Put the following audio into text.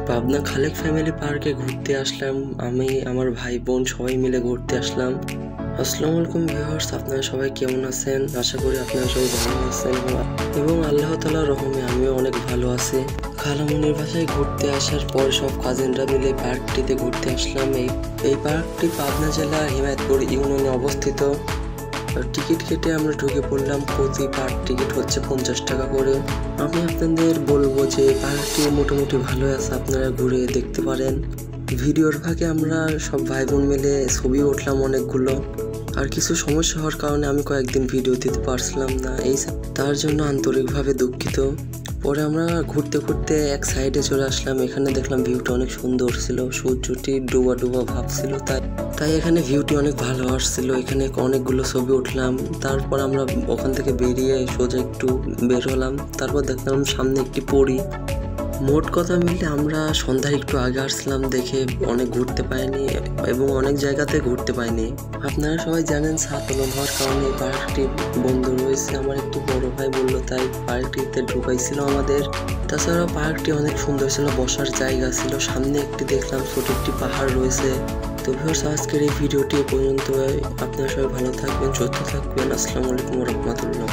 Pabna Khalek family পার্কে ঘুরতে আসলাম। আমি আমার ভাই বোন সবাই মিলে ঘুরতে আসলাম। আসসালামু আলাইকুম ভিউয়ার্স, আপনারা সবাই কেমন আছেন? আশা করি আপনারা সবাই ভালো আছেন এবং আল্লাহ তাআলার রহমে আমিও অনেক ভালো আছি। খালামুনির বাসায় ঘুরতে আসার পর সব কাজিনরা মিলে পার্কটিতে ঘুরতে আসলাম। এই পার্কটি পাবনা জেলার হিমায়তপুর ইউনিয়নে অবস্থিত। টিকিট কেটে আমরা ঢুকে পড়লাম। প্রতি পার্ক টিকিট হচ্ছে 50 টাকা করে। আমি আপনাদের বলবো যে পার্কটি মোটামুটি ভালো আছে, আপনারা ঘুরে দেখতে পারেন। ভিডিওর ফাঁকে আমরা সব ভাই বোন মিলে ছবি উঠলাম অনেকগুলো। আর কিছু সমস্যা হওয়ার কারণে আমি কয়েকদিন ভিডিও দিতে পারছিলাম না, তার জন্য আন্তরিকভাবে দুঃখিত। পরে আমরা ঘুরতে ঘুরতে এক সাইডে চলে আসলাম। এখানে দেখলাম ভিউটা অনেক সুন্দর ছিল, সূর্যটি ডুবা ডুবা ভাব ছিল, তাই এখানে ভিউটি অনেক ভালো আসছিল। এখানে অনেকগুলো ছবি উঠলাম। তারপর আমরা ওখান থেকে বেরিয়ে সোজা একটু বের হলাম। তারপর দেখলাম সামনে একটি পরী। মোট কথা মিলে আমরা সন্ধ্যার একটু আগে আসলাম দেখে অনেক ঘুরতে পাইনি এবং অনেক জায়গাতে ঘুরতে পাইনি। আপনারা সবাই জানেন ছাত্রলোক হওয়ার কারণে পার্কটি বন্ধ রয়েছে। আমার একটু বড় ভাই বললো, তাই পার্কটিতে ঢুকাইছিল আমাদের। তাছাড়া পার্কটি অনেক সুন্দর ছিল, বসার জায়গা ছিল। সামনে একটি দেখলাম ছোট একটি পাহাড় রয়েছে। তো ভিউয়ার্স, আজকের এই ভিডিওটি পর্যন্ত। আপনারা সবাই ভালো থাকবেন, সুস্থ থাকবেন। আসসালামু আলাইকুম ওয়া রাহমাতুল্লাহ।